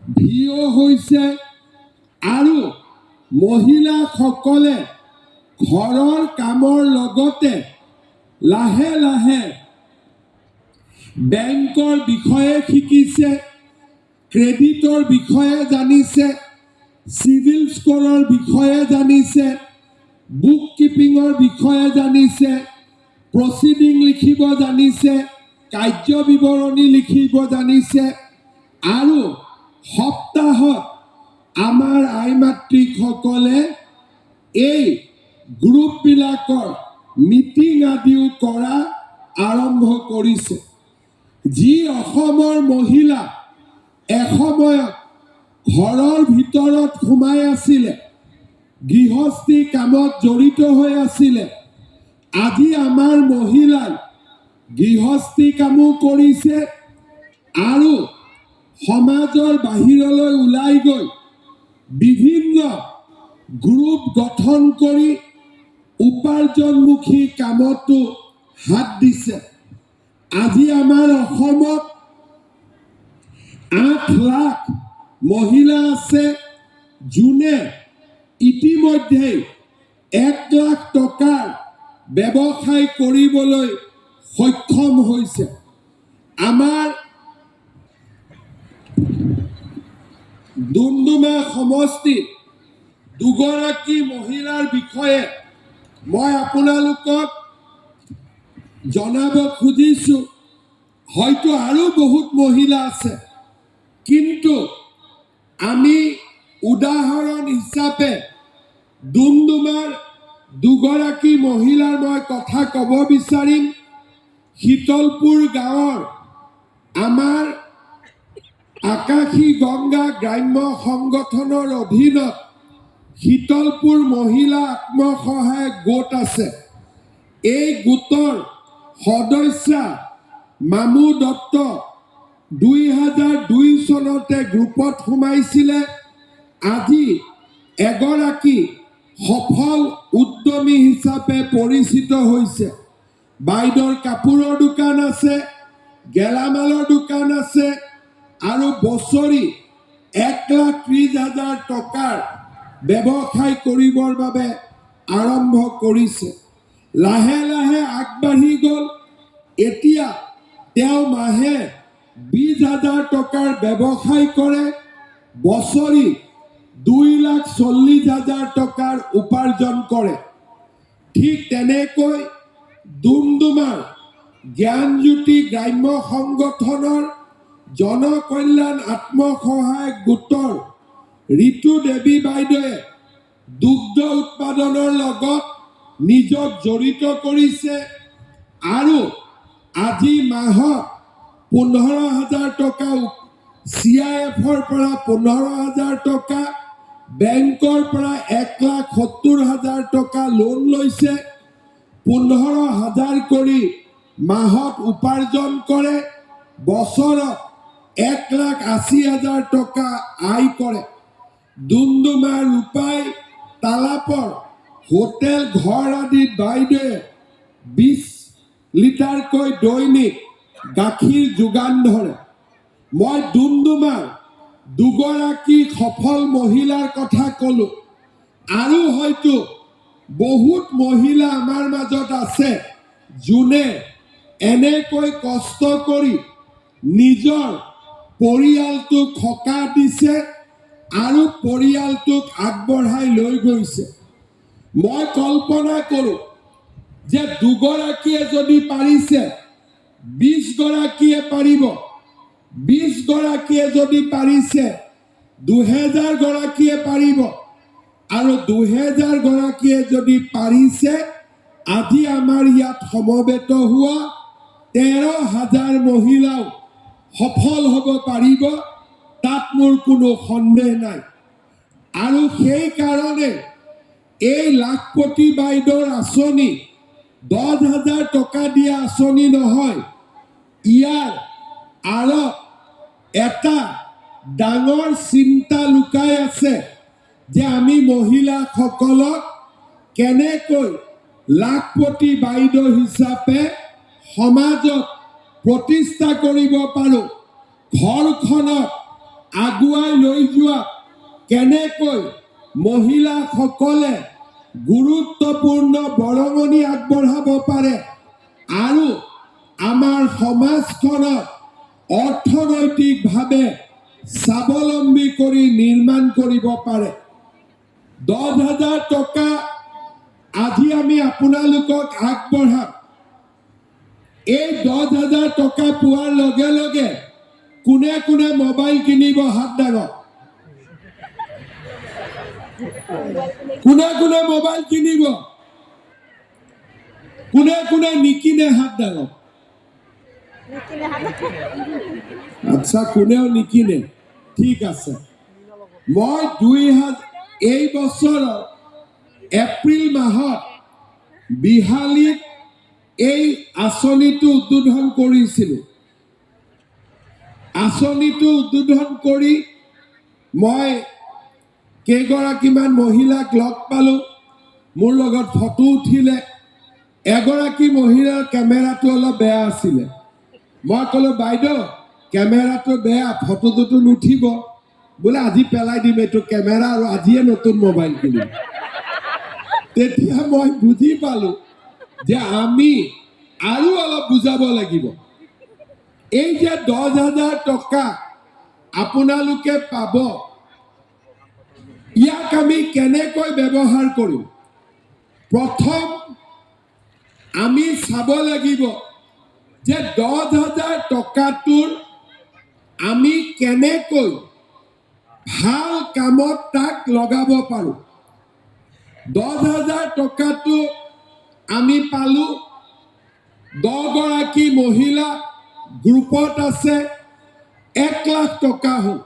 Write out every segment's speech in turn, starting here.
ভিঅ হৈছে আৰু মহিলাসকলে ঘৰৰ কামৰ লগতে লাহে লাহে বেংকৰ বিষয়ে শিকিছে, ক্ৰেডিটৰ বিষয়ে জানিছে, চিভিল স্ক'ৰৰ বিষয়ে জানিছে, বুক কিপিঙৰ বিষয়ে জানিছে, প্ৰচিডিং লিখিব জানিছে, কাৰ্য বিৱৰণী লিখিব জানিছে আৰু সপ্তাহত আমাৰ আই মাতৃসকলে এই গ্ৰুপবিলাকৰ মিটিং আদিও কৰা আৰম্ভ কৰিছে। যি অসমৰ মহিলা এসময়ত ঘৰৰ ভিতৰত সোমাই আছিলে, গৃহস্থী কামত জড়িত হৈ আছিলে, আজি আমাৰ মহিলাই গৃহস্থী কামো কৰিছে আৰু সমাজৰ বাহিৰলৈ ওলাই গৈ বিভিন্ন গ্ৰুপ গঠন কৰি উপাৰ্জনমুখী কামতো হাত দিছে। আজি আমাৰ অসমত 8 লাখ মহিলা আছে যোনে ইতিমধ্যে 1 লাখ টকাৰ ব্যৱসায় কৰিবলৈ সক্ষম হৈছে। আমাৰ ডুমডুমা সমষ্টিত দুগৰাকী মহিলাৰ বিষয়ে মই আপোনালোকক জনাব খুজিছোঁ। হয়তো আৰু বহুত মহিলা আছে, কিন্তু আমি উদাহৰণ হিচাপে ডুমডুমাৰ দুগৰাকী মহিলাৰ মই কথা ক'ব বিচাৰিম। শীতলপুৰ গাঁৱৰ আমাৰ আকাশী গংগা গ্ৰাম্য সংগঠনৰ অধীনত শীতলপুৰ মহিলা আত্মসহায়ক গোট আছে। এই গোটৰ সদস্যা মামু দত্ত 2002 চনতে গ্ৰুপত সোমাইছিলে। আজি এগৰাকী সফল উদ্যমী হিচাপে পৰিচিত হৈছে। বাইদেউৰ কাপোৰৰ দোকান আছে, গেলামালৰ দোকান আছে আৰু বছৰি 1,30,000 টকাৰ ব্যৱসায় কৰিবৰ বাবে আৰম্ভ কৰিছে। লাহে লাহে আগবাঢ়ি গ'ল। এতিয়া তেওঁ মাহে 20,000 টকাৰ ব্যৱসায় কৰে, বছৰি 2,40,000 টকাৰ উপাৰ্জন কৰে। ঠিক তেনেকৈ ডুমডুমাৰ জ্ঞানজ্যোতি গ্ৰাম্য সংগঠনৰ জনকল্যাণ আত্মসহায়ক গোটৰ ঋতু দেৱী বাইদেৱে দুগ্ধ উৎপাদনৰ লগত নিজক জড়িত কৰিছে আৰু আজি মাহত 15,000 টকা CIFৰ পৰা 15,000 টকা, বেংকৰ পৰা 1,70,000 টকা লোন লৈছে। 15,000 কৰি মাহত উপাৰ্জন কৰে, বছৰত 1,80,000 টকা আয় কৰে। ডুমডুমা ৰূপাই তালাপৰ হোটেল ঘৰ আদিত বাইদেৱে 20 লিটাৰকৈ দৈনিক গাখীৰ যোগান ধৰে। মই ডুমডুমাৰ দুগৰাকী সফল মহিলাৰ কথা ক'লো, আৰু হয়তো বহুত মহিলা আমাৰ মাজত আছে যোনে এনেকৈ কষ্ট কৰি নিজৰ পৰিয়ালটোক সকাহ দিছে আৰু পৰিয়ালটোক আগবঢ়াই লৈ গৈছে। মই কল্পনা কৰোঁ যে দুগৰাকীয়ে যদি পাৰিছে, 20 গৰাকীয়ে পাৰিব। 20 গৰাকীয়ে যদি পাৰিছে, 2,000 গৰাকীয়ে পাৰিব। আৰু 2,000 গৰাকীয়ে যদি পাৰিছে, আজি আমাৰ ইয়াত সমবেত হোৱা 13,000 মহিলাও সফল হ'ব পাৰিব, তাত মোৰ কোনো সন্দেহ নাই। আৰু সেইকাৰণে এই লাখপতি বাইদেউৰ আঁচনি 10,000 টকা দিয়া আঁচনি নহয়, ইয়াৰ আঁৰত এটা ডাঙৰ চিন্তা লুকাই আছে যে আমি মহিলাসকলক কেনেকৈ লাখপতি বাইদেউ হিচাপে সমাজত প্ৰতিষ্ঠা কৰিব পাৰোঁ, ঘৰখনক আগুৱাই লৈ যোৱা কেনেকৈ মহিলাসকলে গুৰুত্বপূৰ্ণ বৰঙণি আগবঢ়াব পাৰে আৰু আমাৰ সমাজখনক অৰ্থনৈতিকভাৱে স্বাৱলম্বী কৰি নিৰ্মাণ কৰিব পাৰে। 10,000 টকা আজি আমি আপোনালোকক আগবঢ়াম। এই 10,000 টকা পোৱাৰ লগে লগে কোনে কোনে মোবাইল কিনিব হাত দাঙক। কোনে কোনে মোবাইল কিনিব, কোনে কোনে নিকিনে হাত দাঙক। আচ্ছা, কোনেও নিকিনে, ঠিক আছে। মই এই বছৰৰ এপ্ৰিল মাহত বিহালীত এই আঁচনিটো উদ্বোধন কৰিছিলোঁ। আঁচনিটো উদ্বোধন কৰি মই কেইগৰাকীমান মহিলাক লগ পালোঁ, মোৰ লগত ফটো উঠিলে। এগৰাকী মহিলাৰ কেমেৰাটো অলপ বেয়া আছিলে। মই ক'লো, বাইদেউ কেমেৰাটো বেয়া, ফটোটোতো নুঠিব। বোলে আজি পেলাই দিম এইটো কেমেৰা আৰু আজিয়ে নতুন মোবাইল কিনিম। তেতিয়া মই বুজি পালোঁ যে আমি আৰু অলপ বুজাব লাগিব। এই যে 10,000 টকা আপোনালোকে পাব, ইয়াক আমি কেনেকৈ ব্যৱহাৰ কৰিম? প্ৰথম আমি চাব লাগিব যে 10,000 টকাটোৰ আমি কেনেকৈ ভাল কামত তাক লগাব পাৰোঁ। 10,000 টকাটো আমি পালোঁ, 10 গৰাকী মহিলা গ্ৰুপত আছে, 1 লাখ টকা হ'ল।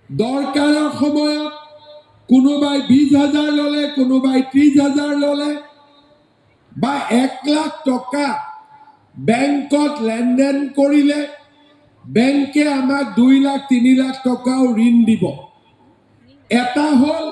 দৰকাৰৰ সময়ত কোনোবাই 20,000 ল'লে, কোনোবাই 30,000 ল'লে, বা 1 লাখ টকা বেংকত লেনদেন কৰিলে বেংকে আমাক 2 লাখ 3 লাখ টকাও ঋণ দিব। এটা হ'ল